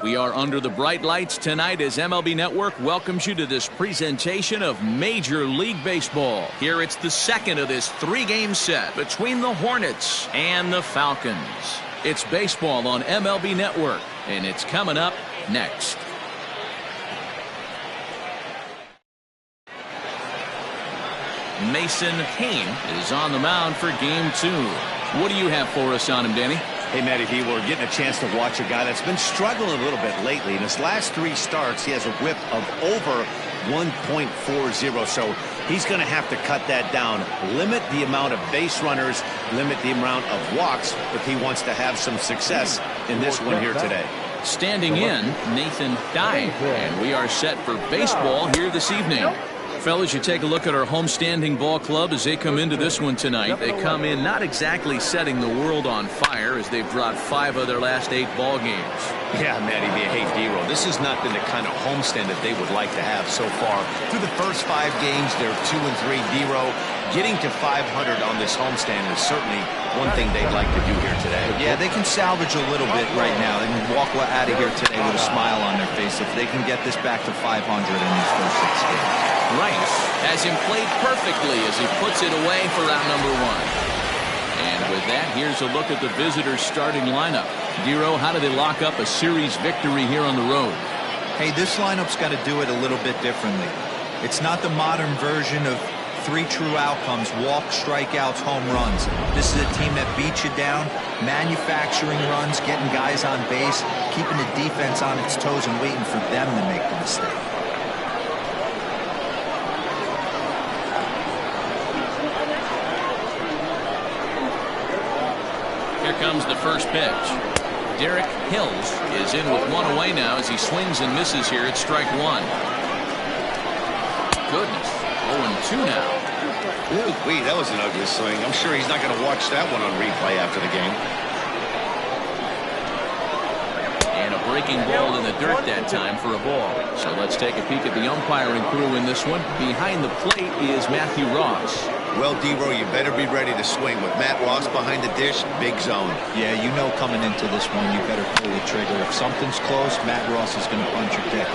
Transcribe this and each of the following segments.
We are under the bright lights tonight as MLB Network welcomes you to this presentation of Major League Baseball. Here it's the second of this three-game set between the Hornets and the Falcons. It's baseball on MLB Network, and it's coming up next. Mason Cain is on the mound for game 2. What do you have for us on him, Danny? Hey, Matty V, we're getting a chance to watch a guy that's been struggling a little bit lately. In his last 3 starts, he has a whip of over 1.40, so he's going to have to cut that down, limit the amount of base runners, limit the amount of walks if he wants to have some success in this one here today. Standing in, Nathan Dye, and we are set for baseball here this evening. Fellas, you take a look at our homestanding ball club as they come into this one tonight. They come in not exactly setting the world on fire as they've dropped 5 of their last 8 ball games. Yeah, Matty B, hey, D-Roll, this has not been the kind of homestand that they would like to have so far. Through the first 5 games, they're 2-3. D-Roll, getting to 500 on this homestand is certainly one thing they'd like to do here today. Yeah, they can salvage a little bit right now. They can walk out of here today with a smile on their face if they can get this back to 500 in these first 6 games. Rice has him played perfectly as he puts it away for round number 1. And with that, here's a look at the visitors' starting lineup. Dero, how do they lock up a series victory here on the road? Hey, this lineup's got to do it a little bit differently. It's not the modern version of 3 true outcomes: walks, strikeouts, home runs. This is a team that beats you down, manufacturing runs, getting guys on base, keeping the defense on its toes and waiting for them to make the mistake. Here comes the first pitch. Derek Hills is in with 1 away now as he swings and misses here at strike 1. Goodness, 0-2 now. Ooh, that was an ugly swing. I'm sure he's not going to watch that one on replay after the game. And a breaking ball in the dirt that time for a ball. So let's take a peek at the umpiring crew in this one. Behind the plate is Matthew Ross. Well, D-Row, you better be ready to swing. With Matt Ross behind the dish, big zone. Yeah, you know coming into this one, you better pull the trigger. If something's close, Matt Ross is going to punch your ticket.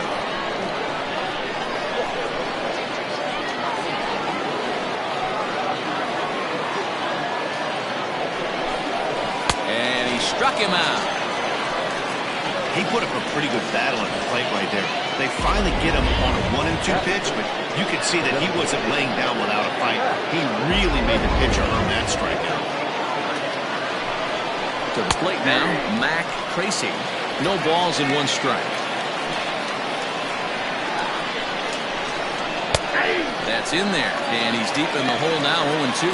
And he struck him out. He put up a pretty good battle at the plate right there. They finally get him on a 1-2 pitch, but you could see that he wasn't laying down without a fight. He really made the pitcher earn that strikeout. To the plate now, Mac Tracy. No balls and 1 strike. That's in there, and he's deep in the hole now, 0-2.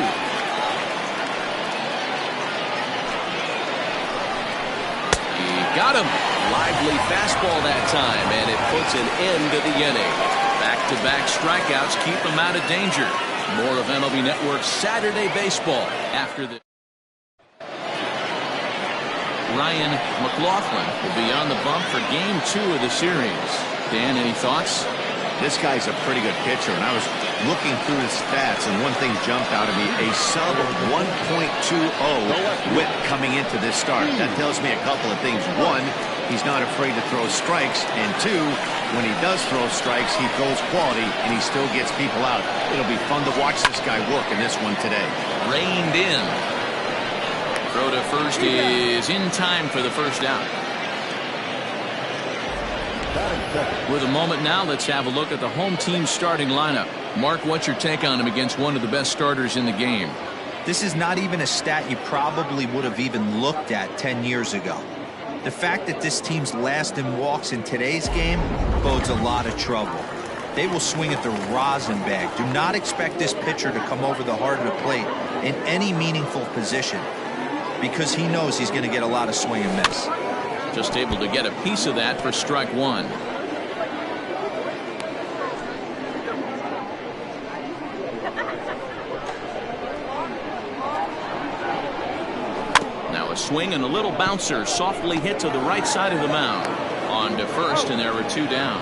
He got him. Lively fastball that time, and it puts an end to the inning. Back-to-back strikeouts keep him out of danger. More of MLB Network's Saturday Baseball after this. Ryan McLaughlin will be on the bump for game 2 of the series. Dan, any thoughts? This guy's a pretty good pitcher, and I was looking through his stats, and one thing jumped out at me: a sub 1.20 whip coming into this start. That tells me a couple of things. 1, he's not afraid to throw strikes, and 2, when he does throw strikes, he throws quality, and he still gets people out. It'll be fun to watch this guy work in this one today. Reined in. Throw to first is in time for the first out. With a moment now, let's have a look at the home team starting lineup. Mark, what's your take on him against one of the best starters in the game? This is not even a stat you probably would have even looked at 10 years ago. The fact that this team's last in walks in today's game bodes a lot of trouble. They will swing at the rosin bag. Do not expect this pitcher to come over the heart of the plate in any meaningful position, because he knows he's going to get a lot of swing and miss. Just able to get a piece of that for strike 1. Now a swing and a little bouncer softly hit to the right side of the mound. On to first, and there were 2 down.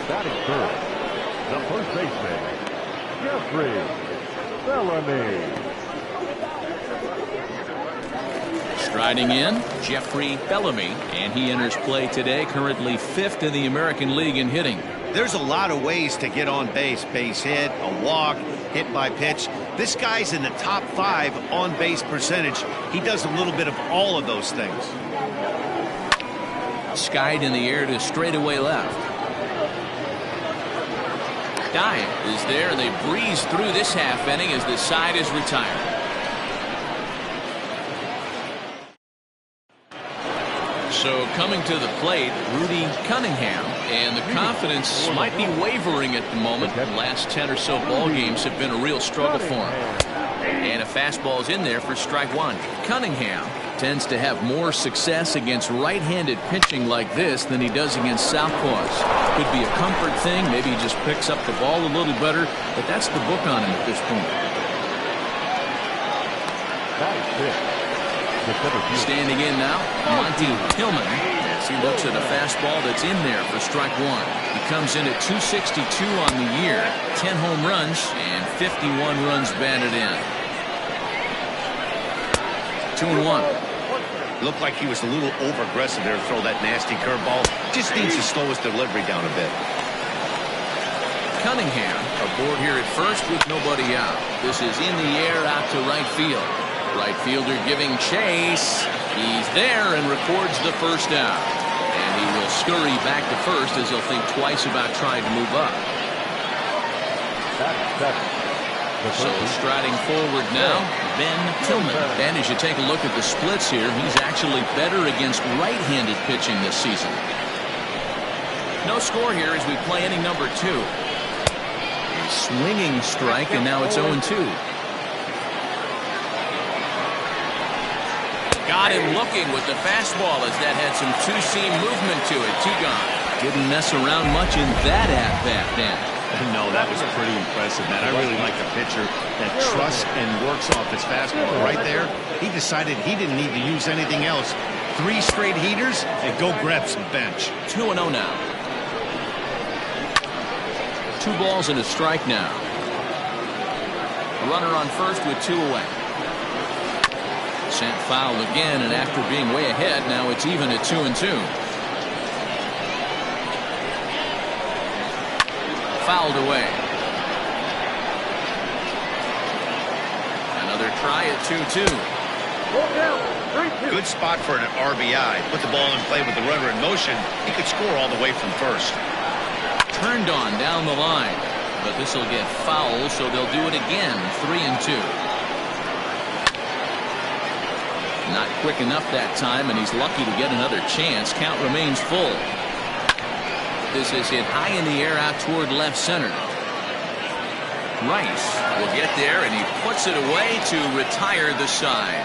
Batting first, the first baseman, Jeffrey Bellamy. Striding in, Jeffrey Bellamy, and he enters play today, currently 5th in the American League in hitting. There's a lot of ways to get on base. Base hit, a walk, hit by pitch. This guy's in the top 5 on base percentage. He does a little bit of all of those things. Skied in the air to straightaway left. Diet is there, and they breeze through this half inning as the side is retired. So coming to the plate, Rudy Cunningham, and the confidence might be wavering at the moment. The last 10 or so ball games have been a real struggle for him. And a fastball's in there for strike one. Cunningham tends to have more success against right-handed pitching like this than he does against southpaws. Could be a comfort thing. Maybe he just picks up the ball a little better, but that's the book on him at this point. Standing in now, Monty Tillman, as he looks at a fastball that's in there for strike one. He comes in at 262 on the year, 10 home runs, and 51 runs batted in. 2-1. Looked like he was a little over-aggressive there to throw that nasty curveball. Just needs to slow his delivery down a bit. Cunningham aboard here at first with nobody out. This is in the air out to right field. Right fielder giving chase. He's there and records the first out. And he will scurry back to first as he'll think twice about trying to move up. So striding forward now, Ben Tillman. And as you take a look at the splits here, he's actually better against right-handed pitching this season. No score here as we play inning number 2. A swinging strike, and now it's 0-2. Got him looking with the fastball as that had some two-seam movement to it. 2 gone. Didn't mess around much in that at-bat, Dan. No, that was pretty impressive, man. I really like the pitcher that trusts and works off his fastball. Right there, he decided he didn't need to use anything else. 3 straight heaters and go grab some bench. 2-0 now. 2 balls and a strike now. A runner on first with 2 away. Sent foul again, and after being way ahead, now it's even at 2-2. Fouled away. Another try at 2-2. Good spot for an RBI. Put the ball in play with the runner in motion. He could score all the way from first. Turned on down the line, but this will get foul, so they'll do it again. 3-2. Not quick enough that time, and he's lucky to get another chance. Count remains full. This is hit high in the air out toward left center. Rice will get there, and he puts it away to retire the side.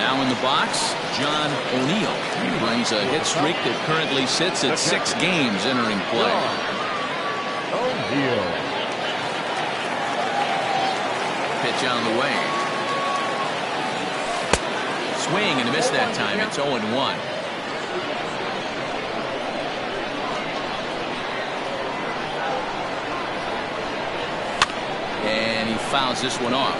Now in the box, John O'Neill. He runs a hit streak that currently sits at 6 games entering play. O'Neill. Pitch on the way. Swing and a miss that time. It's 0-1. And he fouls this one off.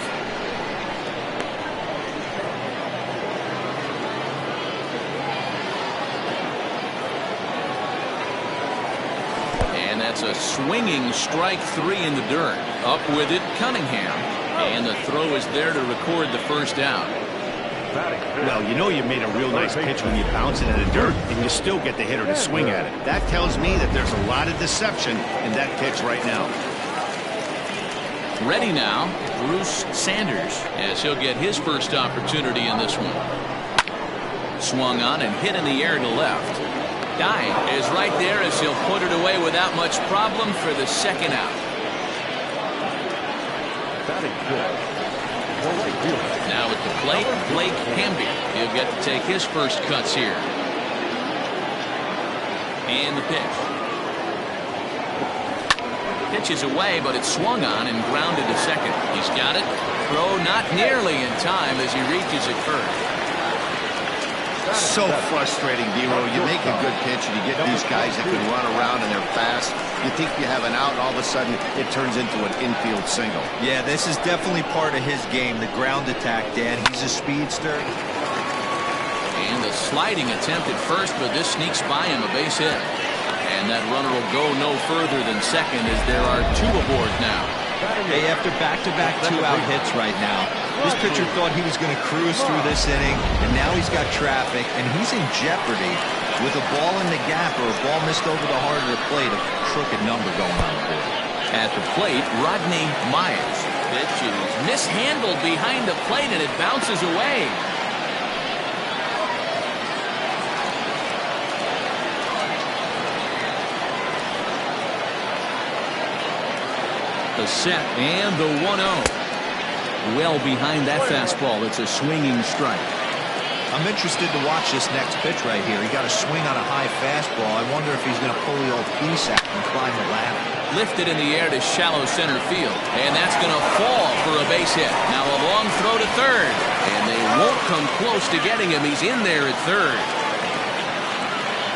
And that's a swinging strike 3 in the dirt. Up with it, Cunningham. And the throw is there to record the first out. Well, you know you made a real nice pitch when you bounce it in the dirt and you still get the hitter to swing at it. That tells me that there's a lot of deception in that pitch right now. Ready now, Bruce Sanders, as he'll get his first opportunity in this one. Swung on and hit in the air to left. Dye is right there as he'll put it away without much problem for the second out. Now at the plate, Blake Hamby. He'll get to take his first cuts here. And the pitch. Pitch is away, but it's swung on and grounded to second. He's got it. Throw not nearly in time as he reaches it first. So frustrating, D-Row. You make a good pitch and you get these guys that can run around and they're fast. You think you have an out, and all of a sudden it turns into an infield single. Yeah, this is definitely part of his game, the ground attack, Dan. He's a speedster. And a sliding attempt at first, but this sneaks by him, a base hit. And that runner will go no further than second as there are two aboard now. Hey, after back-to-back two-out hits right now, this pitcher thought he was going to cruise through this inning, and now he's got traffic, and he's in jeopardy with a ball in the gap or a ball missed over the heart of the plate, a crooked number going on the board. At the plate, Rodney Myers. Pitch is mishandled behind the plate, and it bounces away. The set and the 1-0. Well behind that fastball. It's a swinging strike. I'm interested to watch this next pitch right here. He got a swing on a high fastball. I wonder if he's going to pull the old piece out and climb the ladder. Lifted in the air to shallow center field. And that's going to fall for a base hit. Now a long throw to third. And they won't come close to getting him. He's in there at third.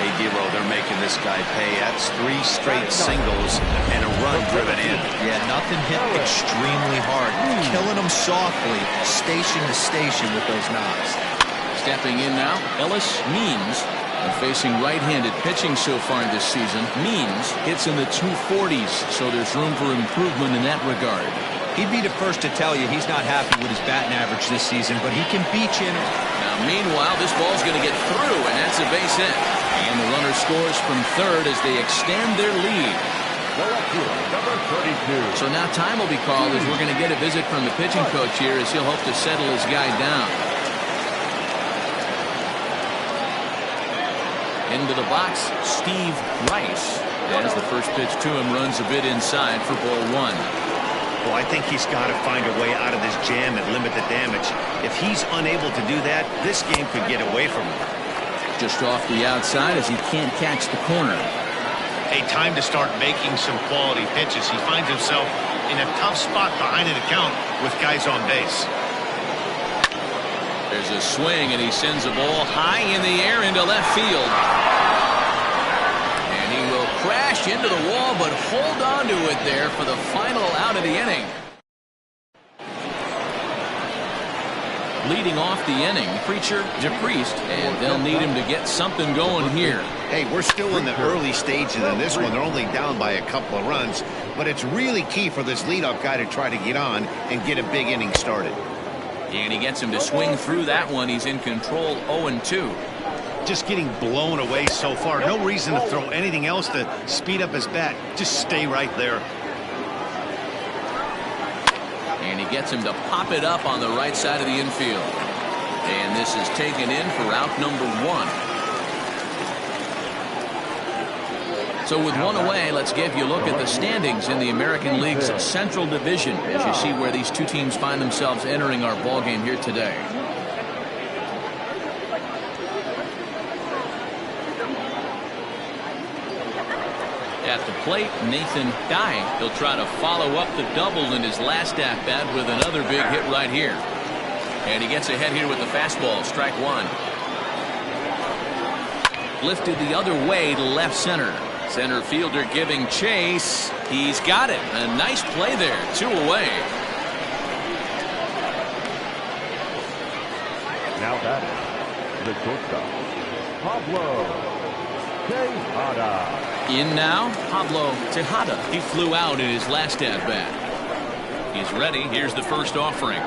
Hey, D-Row, they're making this guy pay. That's 3 straight singles and a run driven in. Yeah, nothing hit extremely hard. Killing him softly, station to station with those knocks. Stepping in now, Ellis Means. And facing right-handed pitching so far this season, Means hits in the 240s, so there's room for improvement in that regard. He'd be the first to tell you he's not happy with his batting average this season, but he can beat you in it. Now, meanwhile, this ball's going to get through, and that's a base hit. And the runner scores from third as they extend their lead. Number 32. So now time will be called as we're going to get a visit from the pitching coach here as he'll hope to settle his guy down. Into the box, Steve Rice. As the first pitch to him runs a bit inside for ball 1. Well, I think he's got to find a way out of this jam and limit the damage. If he's unable to do that, this game could get away from him. Just off the outside as he can't catch the corner. Hey, time to start making some quality pitches. He finds himself in a tough spot behind an account with guys on base. There's a swing, and he sends a ball high in the air into left field. And he will crash into the wall, but hold on to it there for the final out of the inning. Leading off the inning, Preacher DePriest, and they'll need him to get something going here. Hey, we're still in the early stages in this one. They're only down by a couple of runs, but it's really key for this leadoff guy to try to get on and get a big inning started. And he gets him to swing through that one. He's in control 0-2. Just getting blown away so far. No reason to throw anything else to speed up his bat. Just stay right there. And he gets him to pop it up on the right side of the infield. And this is taken in for out number 1. So with one away, let's give you a look at the standings in the American League's Central Division as you see where these two teams find themselves entering our ball game here today. At the plate, Nathan Guy. He'll try to follow up the double in his last at-bat with another big hit right here. And he gets ahead here with the fastball, strike 1. Lifted the other way to left center. Center fielder giving chase. He's got it. A nice play there. 2 away. Now batting, the shortstop, Pablo Tejada. In now, Pablo Tejada. He flew out in his last at-bat. He's ready. Here's the first offering.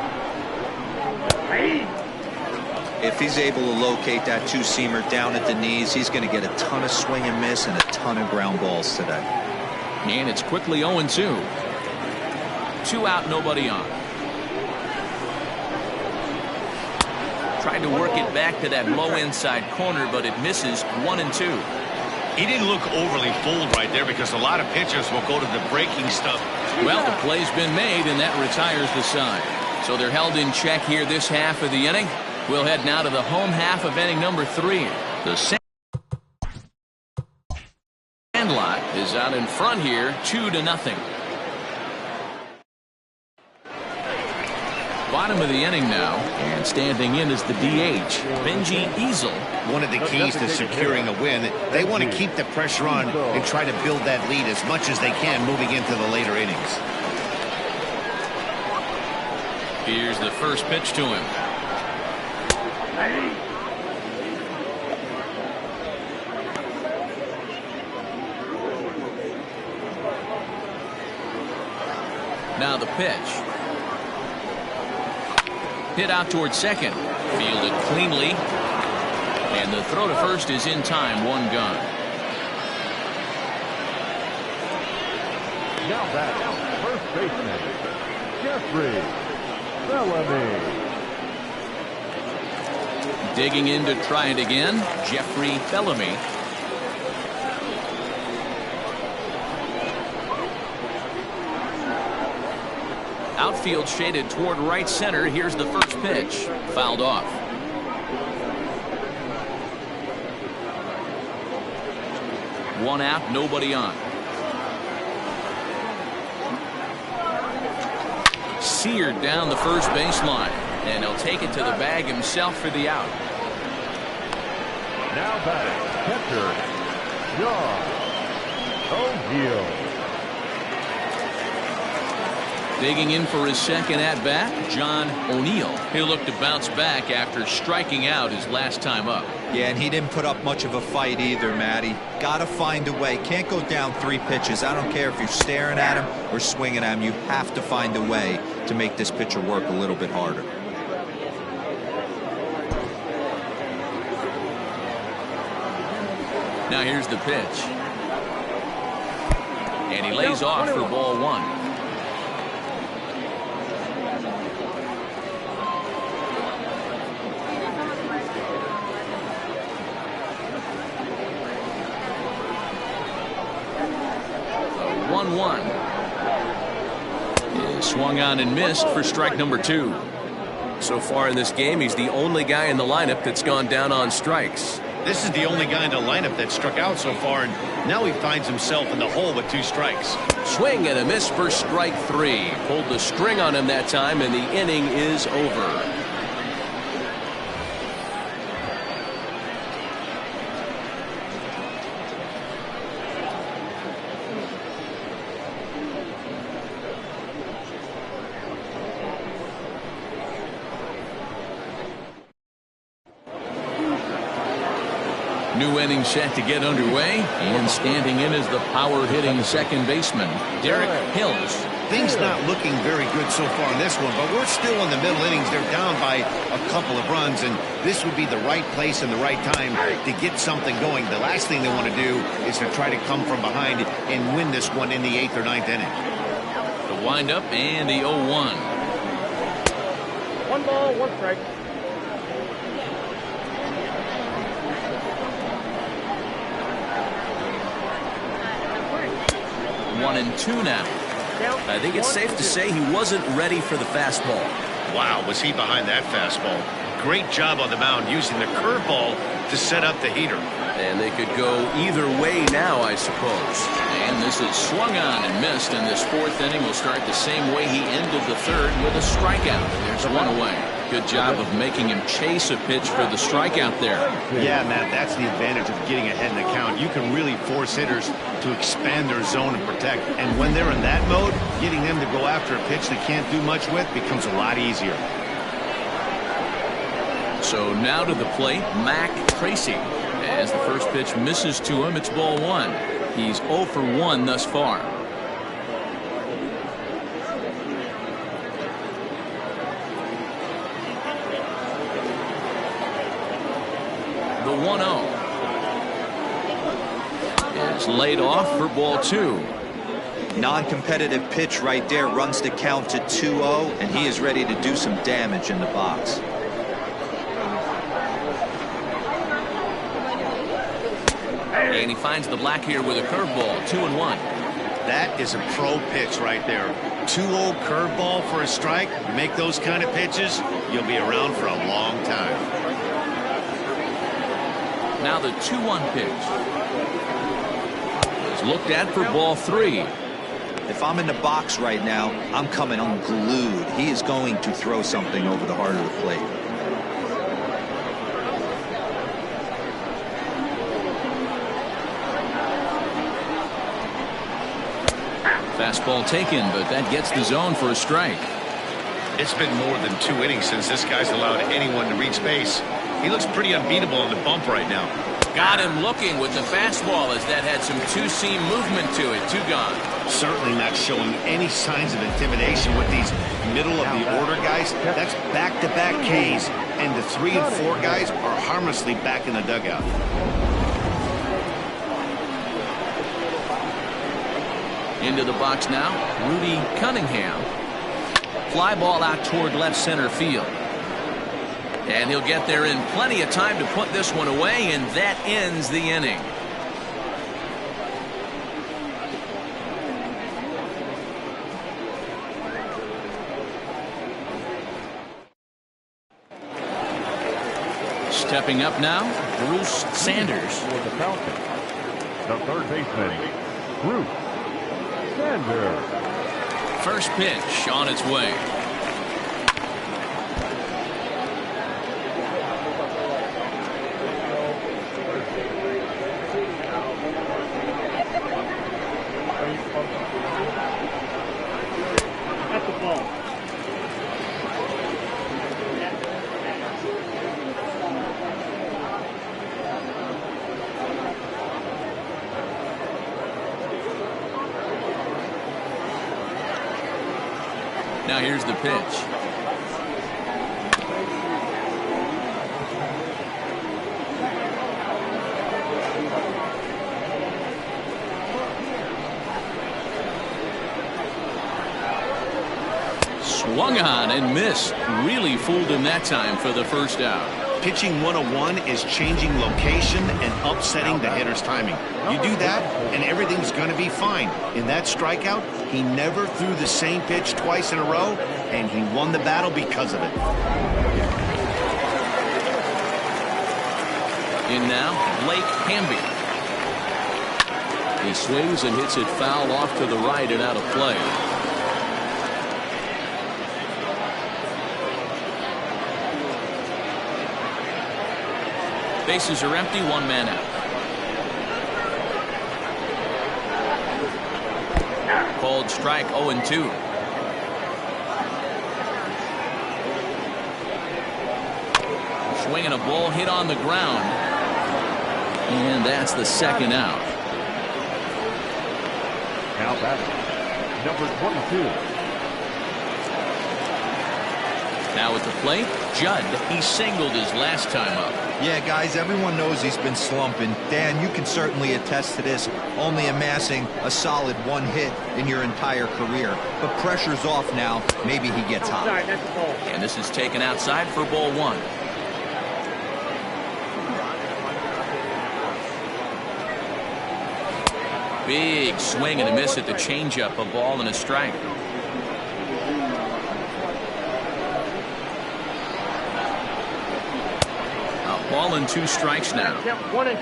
If he's able to locate that two-seamer down at the knees, he's going to get a ton of swing and miss and a ton of ground balls today. And it's quickly 0-2. 2 out, nobody on. Tried to work it back to that low inside corner, but it misses. 1-2. He didn't look overly fooled right there because a lot of pitchers will go to the breaking stuff. Well, the play's been made, and that retires the side. So they're held in check here this half of the inning. We'll head now to the home half of inning number 3. The Sandlot is out in front here, 2-0. Bottom of the inning now, and standing in is the DH, Benji Easel. One of the keys to securing a win, they want to keep the pressure on and try to build that lead as much as they can moving into the later innings. Here's the first pitch to him. Now the pitch. Hit out towards second. Fielded cleanly. And the throw to first is in time. One gone. Now back, first baseman, Jeffrey Bellamy. Digging in to try it again, Jeffrey Bellamy. Outfield shaded toward right center. Here's the first pitch. Fouled off. One out, nobody on. Seared down the first baseline, and he'll take it to the bag himself for the out. Now batting, catcher, John O'Neill. Digging in for his second at-bat, John O'Neill. He'll look to bounce back after striking out his last time up. Yeah, and he didn't put up much of a fight either, Matty. Got to find a way. Can't go down 3 pitches. I don't care if you're staring at him or swinging at him. You have to find a way to make this pitcher work a little bit harder. Now here's the pitch. And he lays off for ball 1. Swung on and missed for strike number 2. So far in this game, he's the only guy in the lineup that's gone down on strikes. This is the only guy in the lineup that struck out so far, and now he finds himself in the hole with 2 strikes. Swing and a miss for strike 3. Pulled the string on him that time, and the inning is over. New inning set to get underway, and standing in is the power-hitting second baseman, Derek Hills. Things not looking very good so far in this one, but we're still in the middle innings. They're down by a couple of runs, and this would be the right place and the right time to get something going. The last thing they want to do is to try to come from behind and win this one in the 8th or 9th inning. The windup and the 0-1. 1 ball, 1 strike. 1-2 now. I think it's safe to say he wasn't ready for the fastball. Wow, was he behind that fastball. Great job on the mound using the curveball to set up the heater. And they could go either way now, I suppose. And this is swung on and missed, and this 4th inning will start the same way he ended the 3rd with a strikeout. There's 1 away. Good job of making him chase a pitch for the strikeout there. Yeah, Matt, that's the advantage of getting ahead in the count. You can really force hitters to expand their zone and protect. And when they're in that mode, getting them to go after a pitch they can't do much with becomes a lot easier. So now to the plate, Mac Tracy. As the first pitch misses to him, it's ball 1. He's 0 for 1 thus far. The 1-0 is laid off for ball 2. Non-competitive pitch right there, runs the count to 2-0, and he is ready to do some damage in the box. And he finds the black here with a curveball, 2-1. That is a pro pitch right there. 2-0 curveball for a strike. You make those kind of pitches, you'll be around for a long time. Now the 2-1 pitch is looked at for ball 3. If I'm in the box right now, I'm coming unglued. He is going to throw something over the heart of the plate. Fastball taken, but that gets the zone for a strike. It's been more than 2 innings since this guy's allowed anyone to reach base. He looks pretty unbeatable on the bump right now. Got him looking with the fastball as that had some two-seam movement to it. 2 gone. Certainly not showing any signs of intimidation with these middle of the order guys. That's back-to-back Ks, and the 3 and 4 guys are harmlessly back in the dugout. Into the box now, Rudy Cunningham. Fly ball out toward left center field. And he'll get there in plenty of time to put this one away, and that ends the inning. Stepping up now, Bruce Sanders. For the Falcons, the third baseman, Bruce Sanders. First pitch on its way. That's the ball. Now here's the pitch. Swung on and missed. Really fooled him that time for the first out. Pitching 101 is changing location and upsetting the hitter's timing. You do that, and everything's going to be fine. In that strikeout, he never threw the same pitch twice in a row, and he won the battle because of it. In now, Blake Hamby. He swings and hits it foul off to the right and out of play. Bases are empty, 1 man out. Called strike 0-2. Swinging a ball hit on the ground. And that's the second out. Now batting, number 22. Now at the plate, Judd. He singled his last time up. Yeah, guys, everyone knows he's been slumping. Dan, you can certainly attest to this, only amassing a solid 1 hit in your entire career. But pressure's off now. Maybe he gets hot. Outside, that's the ball. And this is taken outside for ball 1. Big swing and a miss at the changeup. A ball and a strike. A ball and 2 strikes now. Yep, 1 and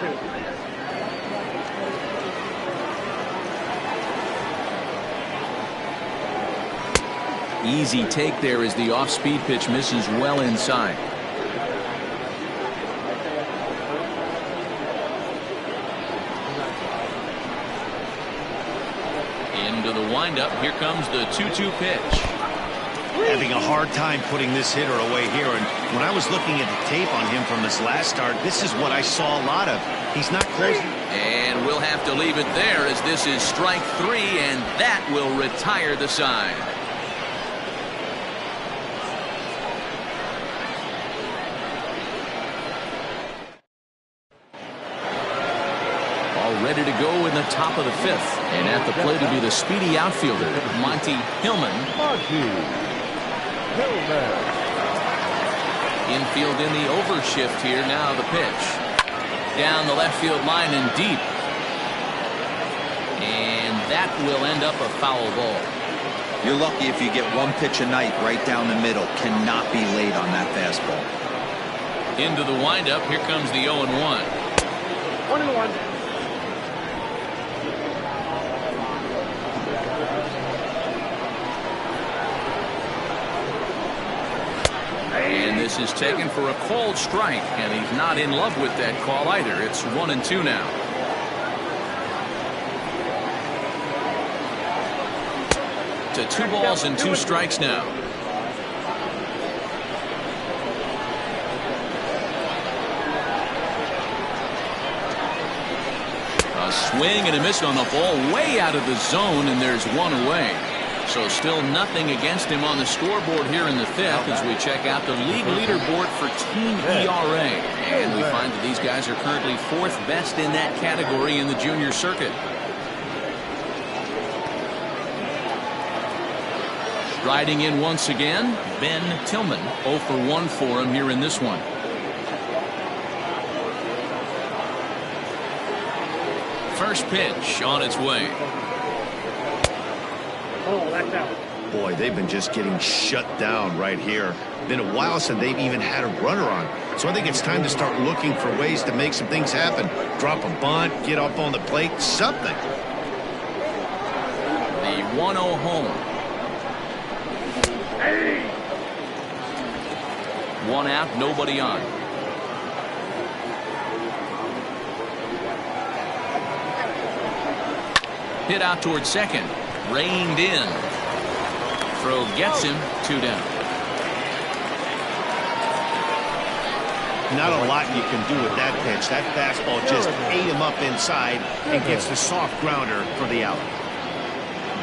2. Easy take there as the off-speed pitch misses well inside. Into the windup. Here comes the 2-2 pitch. Having a hard time putting this hitter away here, and when I was looking at the tape on him from his last start, this is what I saw a lot of. He's not close. And we'll have to leave it there as this is strike 3, and that will retire the side. All ready to go in the top of the 5th. And at the plate will be the speedy outfielder, Monty Hillman. Infield in the overshift here. Now the pitch. Down the left field line and deep. And that will end up a foul ball. You're lucky if you get 1 pitch a night right down the middle. Cannot be late on that fastball. Into the windup. Here comes the 0-1. 1-1. This is taken for a called strike, and he's not in love with that call either. It's 1-2 now. To 2 balls and 2 strikes now. A swing and a miss on the ball way out of the zone, and there's 1 away. So still nothing against him on the scoreboard here in the 5th as we check out the league leaderboard for team ERA. And we find that these guys are currently 4th best in that category in the junior circuit. Riding in once again, Ben Tillman. 0 for 1 for him here in this one. First pitch on its way. Oh, that's out. Boy, they've been just getting shut down right here. Been a while since they've even had a runner on. So I think it's time to start looking for ways to make some things happen. Drop a bunt, get up on the plate, something. The 1-0 home. Hey! 1 out, nobody on. Hit out towards second. Reined in. Throw gets him. 2 down. Not a lot you can do with that pitch. That fastball just ate him up inside and gets the soft grounder for the out.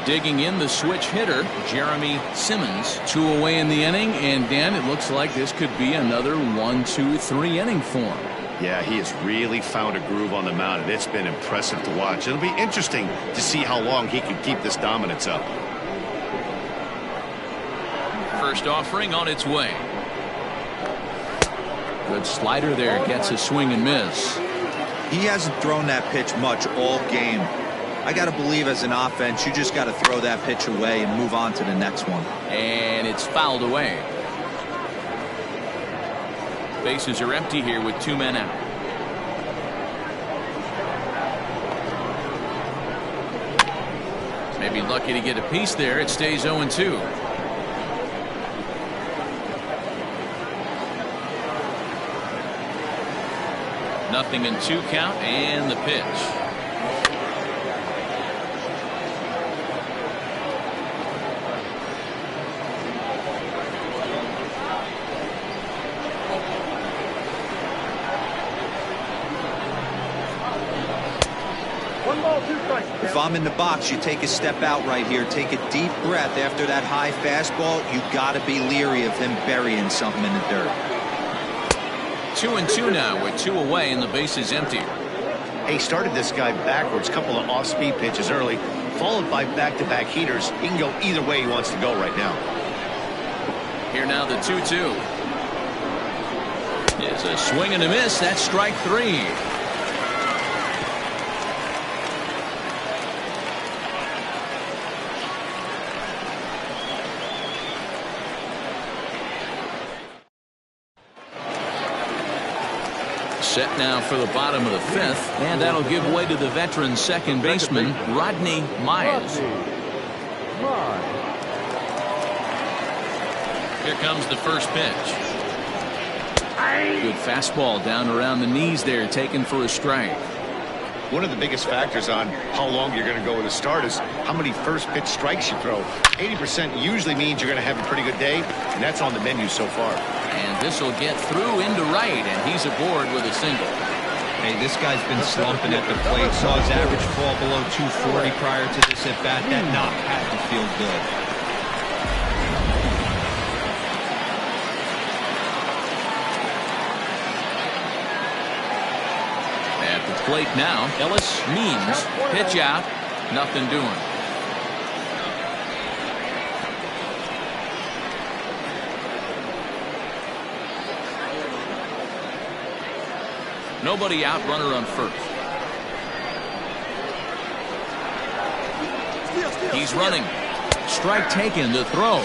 Digging in the switch hitter, Jeremy Simmons. 2 away in the inning, and Dan, it looks like this could be another 1-2-3 inning for him. Yeah, he has really found a groove on the mound, and it's been impressive to watch. It'll be interesting to see how long he can keep this dominance up. First offering on its way. Good slider there, gets a swing and miss. He hasn't thrown that pitch much all game. I got to believe as an offense, you just got to throw that pitch away and move on to the next one. And it's fouled away. Bases are empty here with 2 men out. Maybe lucky to get a piece there. It stays 0-2. Nothing in 2 count, and the pitch. If I'm in the box, you take a step out right here, take a deep breath after that high fastball. You got to be leery of him burying something in the dirt. 2-2 now with 2 away and the base is empty. He started this guy backwards, couple of off-speed pitches early, followed by back-to-back heaters. He can go either way he wants to go right now. Here now the 2-2. It's a swing and a miss. That's strike 3. Set now for the bottom of the 5th, and that'll give way to the veteran second baseman, Rodney Mize. Here comes the first pitch. Good fastball down around the knees there, taken for a strike. One of the biggest factors on how long you're going to go with a start is how many first pitch strikes you throw. 80% usually means you're going to have a pretty good day, and that's on the menu so far. And this will get through into right, and he's aboard with a single. Hey, this guy's been slumping at the plate. Saw his average fall below 240 prior to this at bat. That knock had to feel good. At the plate now, Ellis Means. Pitch out, nothing doing. Nobody out, runner on first. He's running. Strike taken, the throw.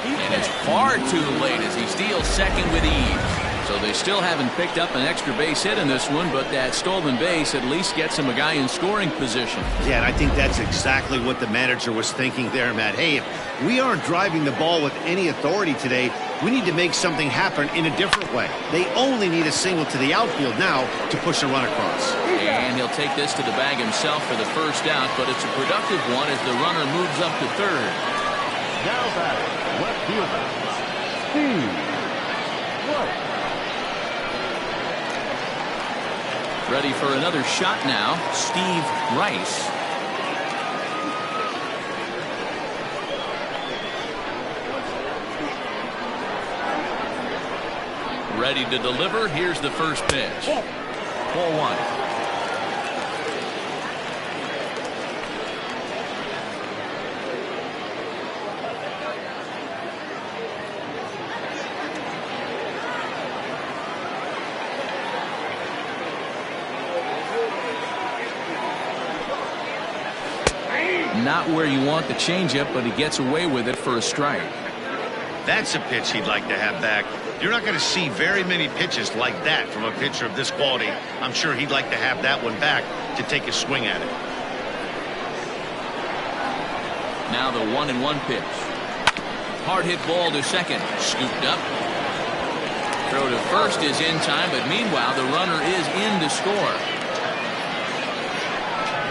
And it's far too late as he steals second with ease. So they still haven't picked up an extra base hit in this one, but that stolen base at least gets him a guy in scoring position. Yeah, and I think that's exactly what the manager was thinking there, Matt. Hey, if we aren't driving the ball with any authority today, We need to make something happen in a different way. They only need a single to the outfield now to push a run across. And he'll take this to the bag himself for the first out, but it's a productive one as the runner moves up to third. Now batting, left fielder, Steve Rice. Ready for another shot now, Steve Rice. Ready to deliver. Here's the first pitch. Ball one. Not where you want the changeup, but he gets away with it for a strike. That's a pitch he'd like to have back. You're not going to see very many pitches like that from a pitcher of this quality. I'm sure he'd like to have that one back to take a swing at it. Now the 1-1 pitch. Hard hit ball to second. Scooped up. Throw to first is in time, but meanwhile the runner is in to score.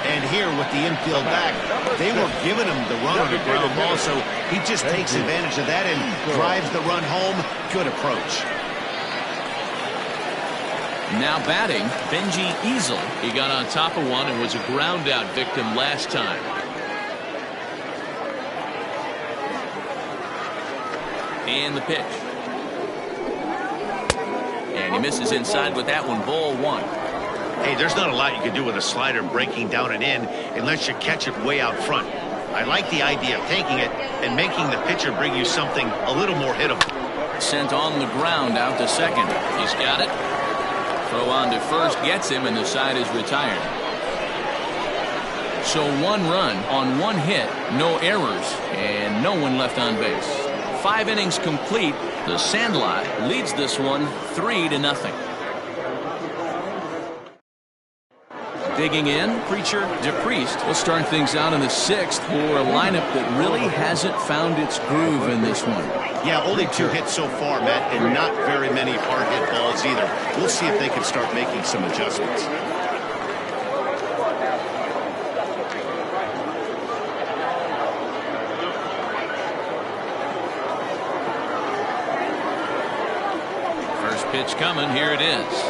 And here with the infield back, they were giving him the run on the ground ball, so he just takes advantage of that and drives the run home. Good approach. Now batting, Benji Easel. He got on top of one and was a ground out victim last time. And the pitch. And he misses inside with that one. Ball one. Hey, there's not a lot you can do with a slider breaking down and in unless you catch it way out front. I like the idea of taking it and making the pitcher bring you something a little more hittable. Sent on the ground out to second. He's got it. Throw on to first gets him, and the side is retired. So 1 run on 1 hit, no errors, and no one left on base. 5 innings complete. The Sandlot leads this one 3-0. Digging in, Preacher DePriest will start things out in the 6th for a lineup that really hasn't found its groove in this one. Yeah, only 2 hits so far, Matt, and not very many hard hit balls either. We'll see if they can start making some adjustments. First pitch coming, here it is.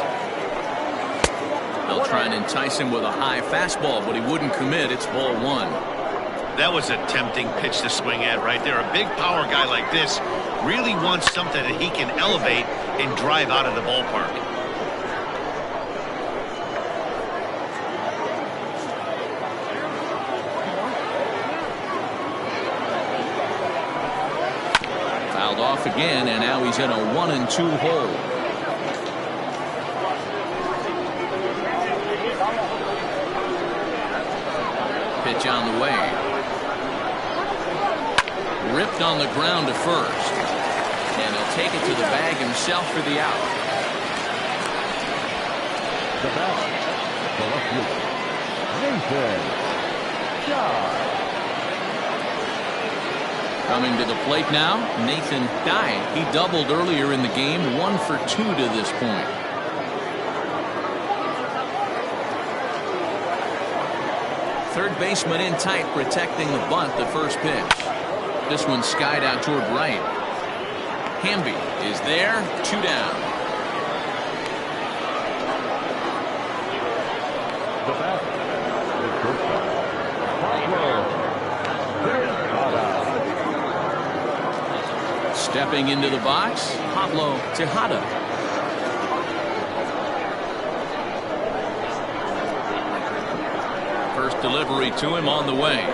They'll try and entice him with a high fastball, but he wouldn't commit. It's ball one. That was a tempting pitch to swing at right there. A big power guy like this really wants something that he can elevate and drive out of the ballpark. Fouled off again, and now he's in a 1-2 hole. Pitch on the way. Ripped on the ground to first. And he'll take it to the bag himself for the out. The batter, the left fielder, Nathan Dye. Coming to the plate now, Nathan Dye. He doubled earlier in the game, 1 for 2 to this point. Third baseman in tight, protecting the bunt, the first pitch. This one skied out toward right. Hamby is there, 2 down. The batter, the shortstop, Pablo. Stepping into the box, Pablo Tejada. First delivery to him on the way.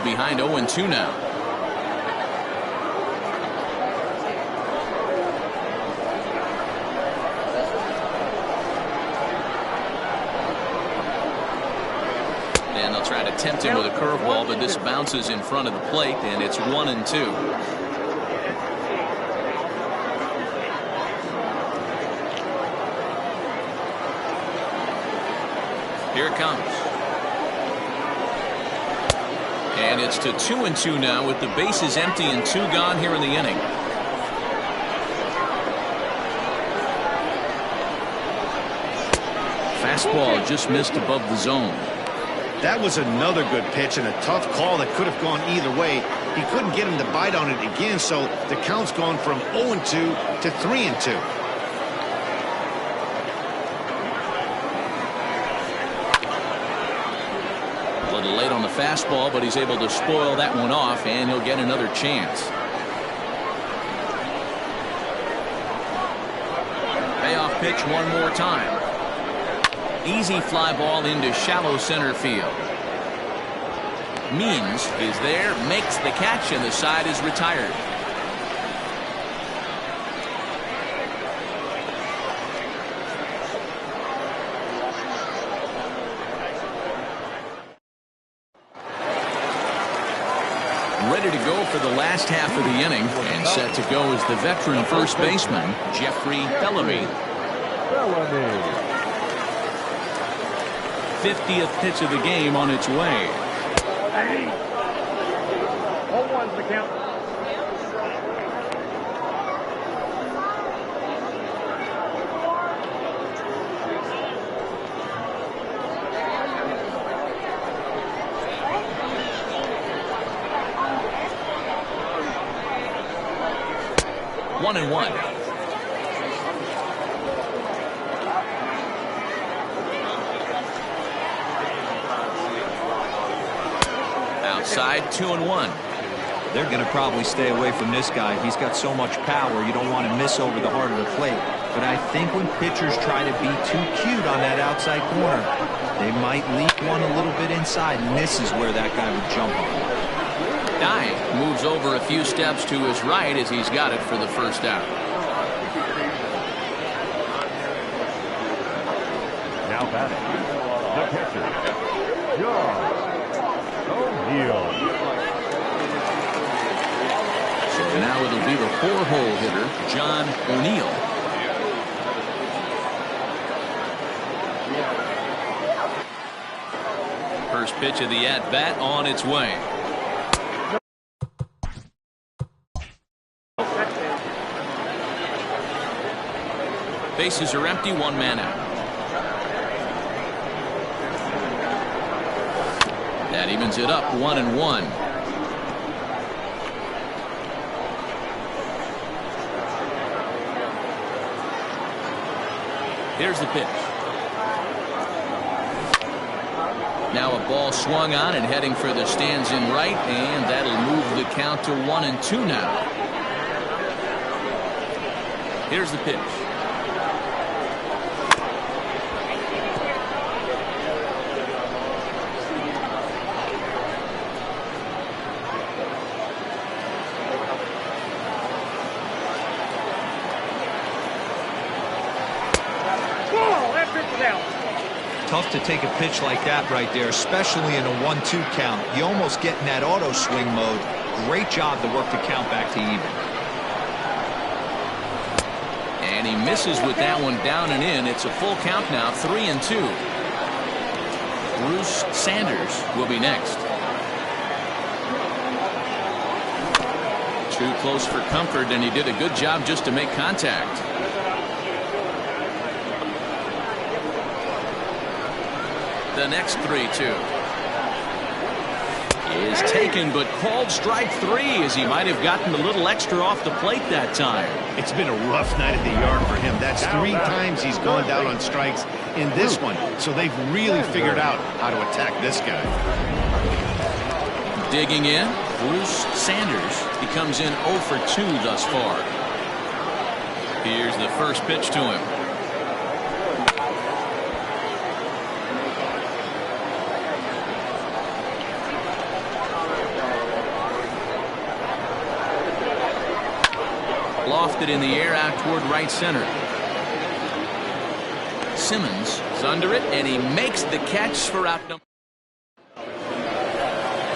Behind 0-2 now. And they'll try to tempt him with a curveball, but this bounces in front of the plate, and it's 1-2. Here it comes. And it's to 2-2 now with the bases empty and 2 gone here in the inning. Fastball just missed above the zone. That was another good pitch and a tough call that could have gone either way. He couldn't get him to bite on it again, so the count's gone from 0-2 to 3-2. A little late on the fastball, but he's able to spoil that one off, and he'll get another chance. Payoff pitch one more time. Easy fly ball into shallow center field. Means is there, makes the catch, and the side is retired. Ready to go for the last half of the inning, and set to go is the veteran first baseman, Jeffrey Bellamy. 50th pitch of the game on its way. 0-1's the count. One and one. Outside, 2-1. They're going to probably stay away from this guy. He's got so much power, you don't want to miss over the heart of the plate. But I think when pitchers try to be too cute on that outside corner, they might leak one a little bit inside, and this is where that guy would jump on. Dye moves over a few steps to his right as he's got it for the first out. Now batting, the pitcher, John O'Neill. So now it'll be the 4-hole hitter, John O'Neill. First pitch of the at-bat on its way. Bases are empty, 1 man out. That evens it up, 1-1. Here's the pitch. Now a ball swung on and heading for the stands in right, and that'll move the count to 1-2 now. Here's the pitch. Tough to take a pitch like that right there, especially in a 1-2 count. You almost get in that auto swing mode. Great job to work the count back to even. And he misses with that one down and in. It's a full count now, 3-2. Bruce Sanders will be next. Too close for comfort, and he did a good job just to make contact. The next 3-2 is taken, but called strike 3 as he might have gotten a little extra off the plate that time. It's been a rough night at the yard for him. That's 3 times he's gone down on strikes in this one. So they've really figured out how to attack this guy. Digging in, Bruce Sanders. He comes in 0 for 2 thus far. Here's the first pitch to him. Lofted in the air out toward right center. Simmons is under it, and he makes the catch for out number.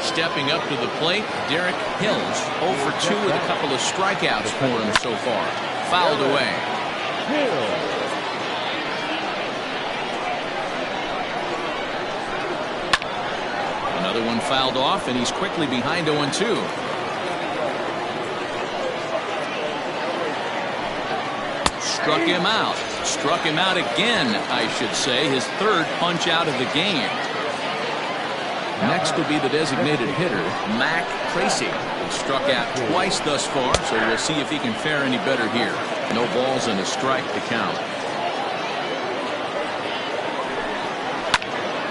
Stepping up to the plate, Derek Hills, 0 for 2 with a couple of strikeouts for him so far. Fouled away. Another one fouled off, and he's quickly behind 0-2. Struck him out. Struck him out again, I should say. His third punch out of the game. Next will be the designated hitter, Mac Tracy. He struck out twice thus far, so we'll see if he can fare any better here. No balls and a strike to count.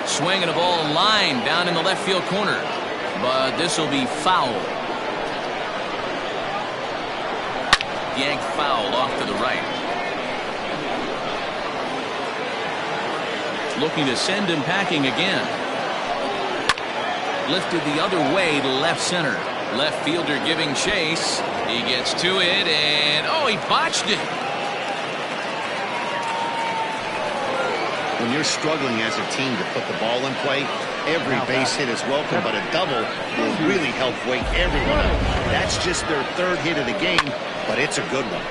Swinging a ball in line down in the left field corner. But this will be foul. Yanked foul off to the right. Looking to send him packing again. Lifted the other way to left center. Left fielder giving chase. He gets to it, and oh, he botched it. When you're struggling as a team to put the ball in play, every base hit is welcome, but a double will really help wake everyone up. That's just their third hit of the game, but it's a good one.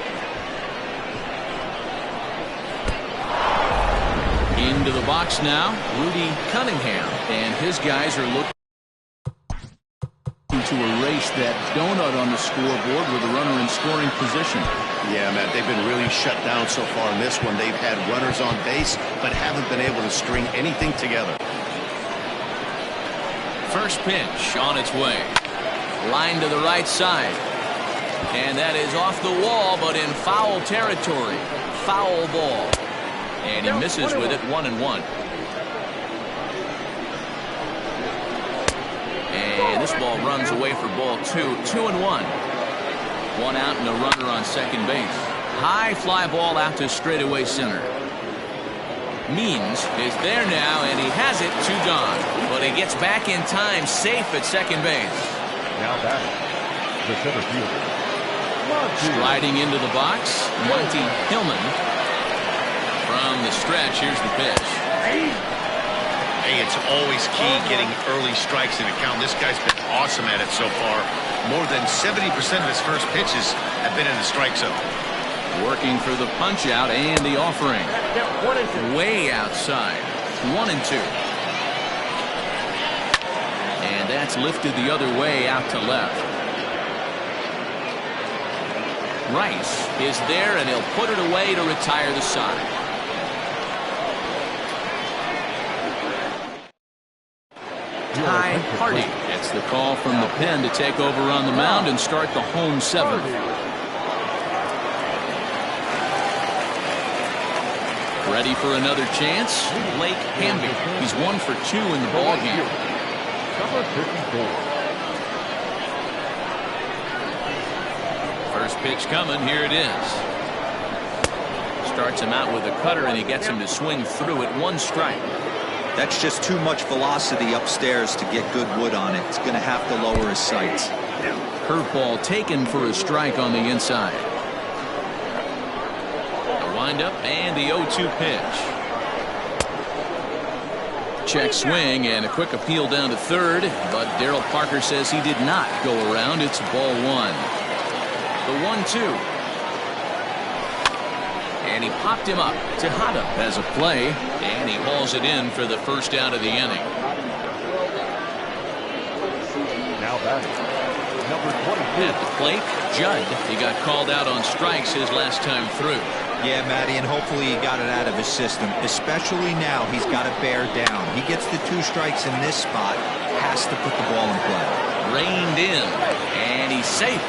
Into the box now, Rudy Cunningham, and his guys are looking to erase that donut on the scoreboard with a runner in scoring position. Yeah, Matt, they've been really shut down so far in this one. They've had runners on base, but haven't been able to string anything together. First pitch on its way. Line to the right side. And that is off the wall, but in foul territory. Foul ball. And he misses with it, 1-1. And this ball runs away for ball 2. 2-1. One out and a runner on second base. High fly ball out to straightaway center. Means is there now, and he has it, 2 gone. But he gets back in time, safe at second base. Now batting, the center fielder. Sliding into the box, Monty Hillman. From the stretch, here's the pitch. Hey, it's always key getting early strikes in a count. This guy's been awesome at it so far. More than 70% of his first pitches have been in the strike zone. Working for the punch out and the offering. Way outside. 1-2. And that's lifted the other way out to left. Rice is there, and he'll put it away to retire the side. Ty Hardy gets the call from the pen to take over on the mound and start the home 7th. Ready for another chance? Blake Hamby. He's 1 for 2 in the ballgame. Number 54. First pitch coming. Here it is. Starts him out with a cutter, and he gets him to swing through it. 1 strike. That's just too much velocity upstairs to get good wood on it. It's going to have to lower his sights. Curveball taken for a strike on the inside. A windup and the 0-2 pitch. Check swing and a quick appeal down to third, but Darryl Parker says he did not go around. It's ball 1. The 1-2. And he popped him up. Tejada has a play, and he hauls it in for the first out of the inning. Now batting, number 22. At the plate, Judd. He got called out on strikes his last time through. Yeah, Matty, and hopefully he got it out of his system. Especially now, he's got to bear down. He gets the 2 strikes in this spot, has to put the ball in play. Reined in, and he's safe.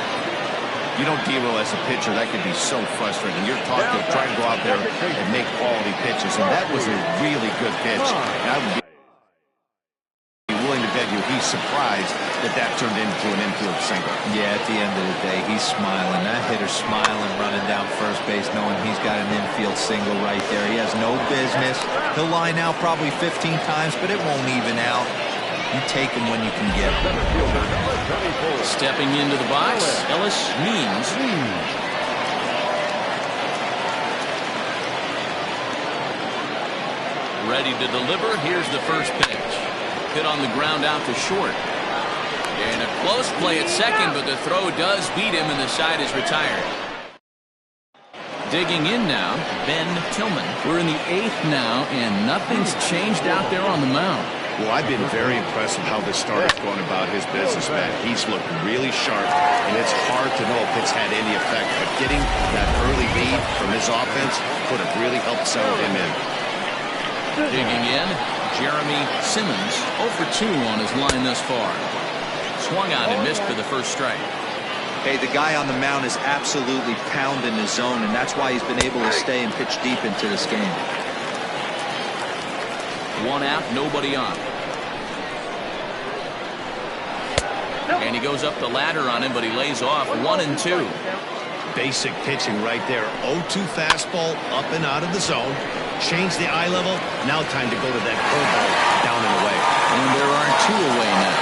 You know, D-Roll, as a pitcher, that can be so frustrating. You're trying to go out there and make quality pitches, and that was a really good pitch. And I would be willing to bet you he's surprised that turned into an infield single. Yeah, at the end of the day, he's smiling. That hitter's smiling, running down first base, knowing he's got an infield single right there. He has no business. He'll line out probably 15 times, but it won't even out. You take him when you can get him. Stepping into the box, Ellis Means. Ready to deliver. Here's the first pitch. Hit on the ground out to short. And a close play at second, but the throw does beat him, and the side is retired. Digging in now, Ben Tillman. We're in the 8th now, and nothing's changed out there on the mound. Well, I've been very impressed with how this starter's going about his business, man. He's looked really sharp, and it's hard to know if it's had any effect. But getting that early lead from his offense could have really helped settle him in. Digging in, Jeremy Simmons, 0 for 2 on his line thus far. Swung on and missed for the first strike. Hey, the guy on the mound is absolutely pounding his zone, and that's why he's been able to stay and pitch deep into this game. 1 out, nobody on. And he goes up the ladder on him, but he lays off 1 and 2. Basic pitching right there. 0-2 fastball up and out of the zone. Change the eye level. Now time to go to that curveball down and away. And there are 2 away now.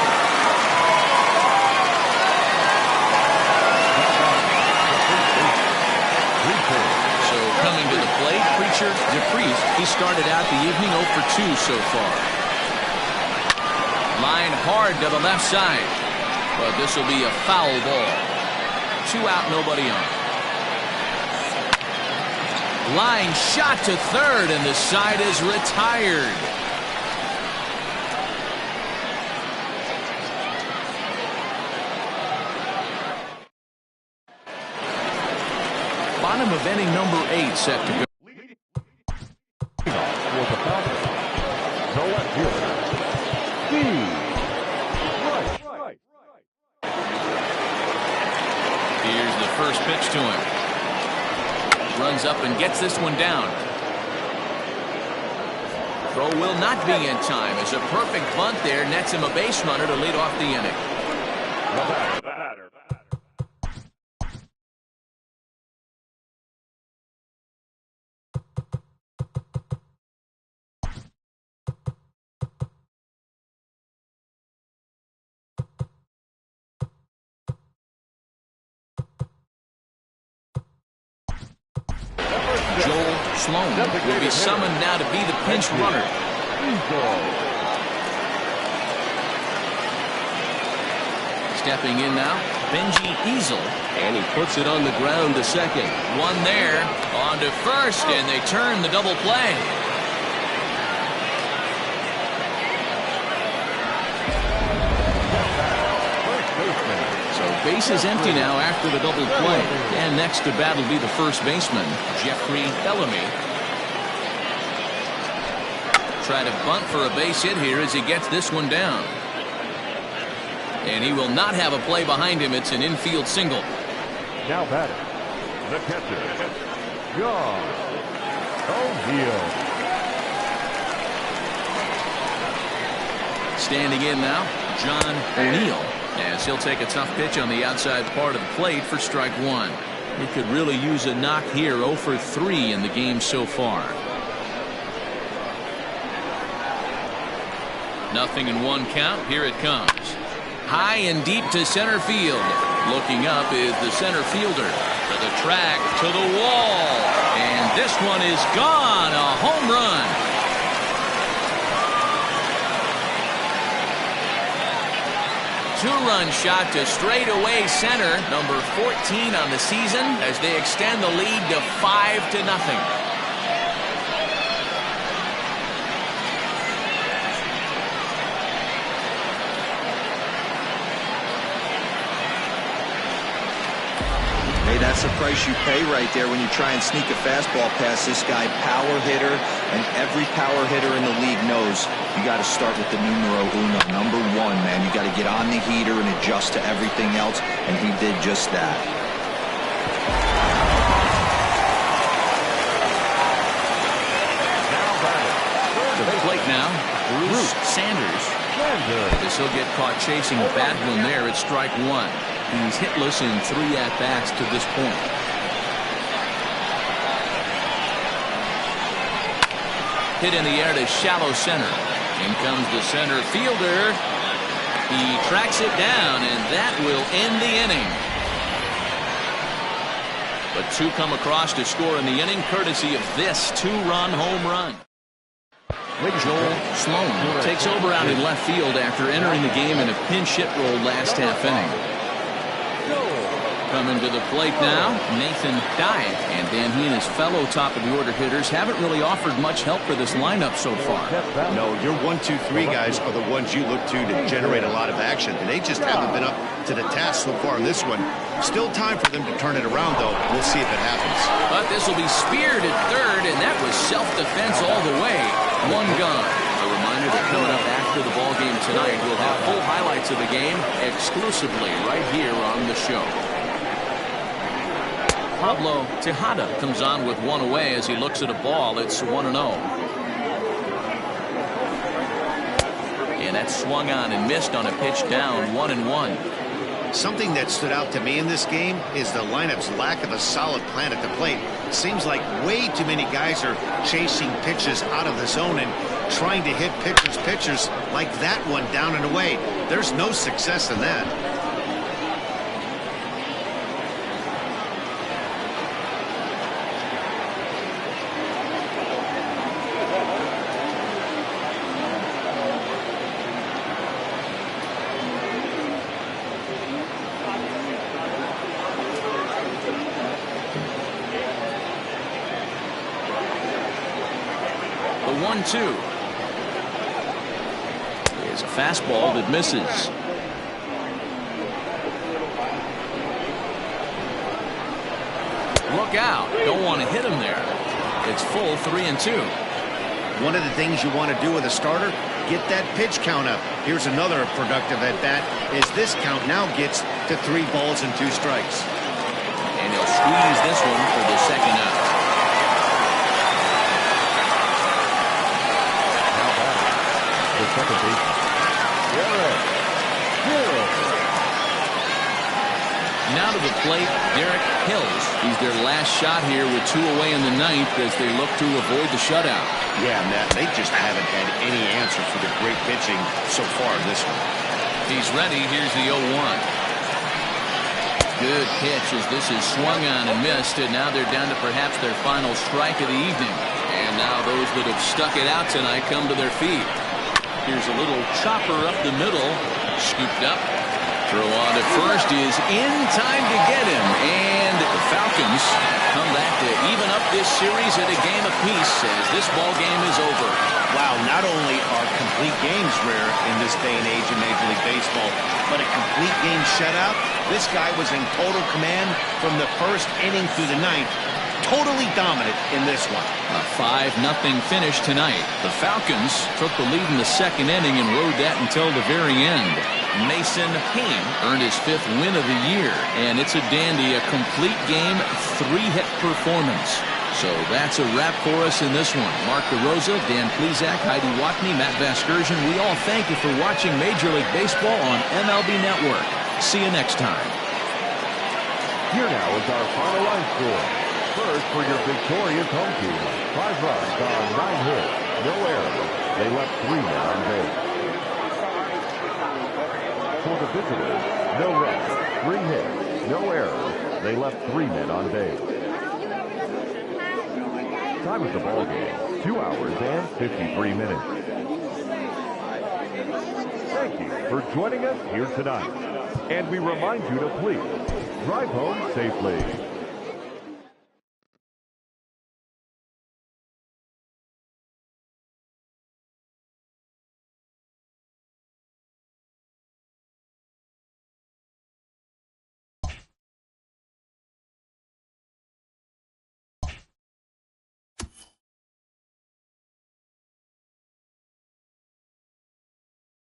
So coming to the plate, Preacher DePriest. He started out the evening 0 for 2 so far. Line hard to the left side. But this will be a foul ball. 2 out, nobody on. Line shot to third, and the side is retired. Bottom of inning number 8 set to go. With the foul, the left fielder, Right. Here's the first pitch to him. Runs up and gets this one down. Throw will not be in time as a perfect bunt there nets him a base runner to lead off the inning. The batter. Joel Sloan will be summoned now to be the pinch runner. Stepping in now, Benji Easel, and he puts it on the ground to second. One there, on to first, and they turn the double play. So base is empty now after the double play. And next to bat will be the first baseman, Jeffrey Bellamy. Try to bunt for a base hit here as he gets this one down. And he will not have a play behind him. It's an infield single. Now batting, the catcher, John O'Neill. Standing in now, John O'Neill, as he'll take a tough pitch on the outside part of the plate for strike 1. He could really use a knock here. 0 for 3 in the game so far. 0-1 count. Here it comes. High and deep to center field. Looking up is the center fielder. To the track, to the wall. And this one is gone. A home run. Two-run shot to straightaway center. Number 14 on the season as they extend the lead to 5-0. Hey, that's the price you pay right there when you try and sneak a fastball past this guy. Power hitter, and every power hitter in the league knows you got to start with the numero uno, number 1, man. You got to get on the heater and adjust to everything else, and he did just that. To the plate now, Bruce Sanders. This will get caught chasing a bad one there at strike 1. He's hitless in 3 at-bats to this point. Hit in the air to shallow center. In comes the center fielder. He tracks it down, and that will end the inning. But 2 come across to score in the inning, courtesy of this 2-run home run. Joel Sloan takes over out in left field after entering the game in a pinch hit role last half inning. Coming to the plate now, Nathan Dye. And then he and his fellow top-of-the-order hitters haven't really offered much help for this lineup so far. No, your 1, 2, 3 guys are the ones you look to generate a lot of action. And they just haven't been up to the task so far in this one. Still time for them to turn it around, though. We'll see if it happens. But this will be speared at third, and that was self-defense all the way. One gone. A reminder that coming up after the ball game tonight, we'll have full highlights of the game exclusively right here on the show. Pablo Tejada comes on with one away as he looks at a ball. It's 1-0. And that's swung on and missed on a pitch down, 1-1. Something that stood out to me in this game is the lineup's lack of a solid plan at the plate. It seems like way too many guys are chasing pitches out of the zone and trying to hit pitchers like that one down and away. There's no success in that. The 1-2 is a fastball that misses. Look out. Don't want to hit him there. It's full 3-2. One of the things you want to do with a starter, get that pitch count up. Here's another productive at-bat as this count now gets to 3 balls and 2 strikes. And he'll squeeze this one for the second out. The second baseman. Now to the plate, Derek Hills. He's their last shot here with 2 away in the 9th as they look to avoid the shutout. Yeah, Matt, they just haven't had any answer for the great pitching so far in this one. He's ready. Here's the 0-1. Good pitch as this is swung on and missed, and now they're down to perhaps their final strike of the evening. And now those that have stuck it out tonight come to their feet. Here's a little chopper up the middle, scooped up. Throw on to first is in time to get him, and the Falcons come back to even up this series at a game apiece as this ball game is over. Wow, not only are complete games rare in this day and age in Major League Baseball, but a complete game shutout. This guy was in total command from the first inning through the 9th. Totally dominant in this one. A 5-0 finish tonight. The Falcons took the lead in the second inning and rode that until the very end. Mason Hain earned his 5th win of the year, and it's a dandy, a complete game, 3-hit performance. So that's a wrap for us in this one. Mark DeRosa, Dan Plesac, Heidi Watney, Matt Vasgersian, we all thank you for watching Major League Baseball on MLB Network. See you next time. Here now is our final line score. First for your victorious home team. 5 runs on 9 hits, no errors. They left 3 men on base. For the visitors, no runs, 3 hits, no errors. They left 3 men on base. Time of the ball game, 2 hours and 53 minutes. Thank you for joining us here tonight. And we remind you to please drive home safely.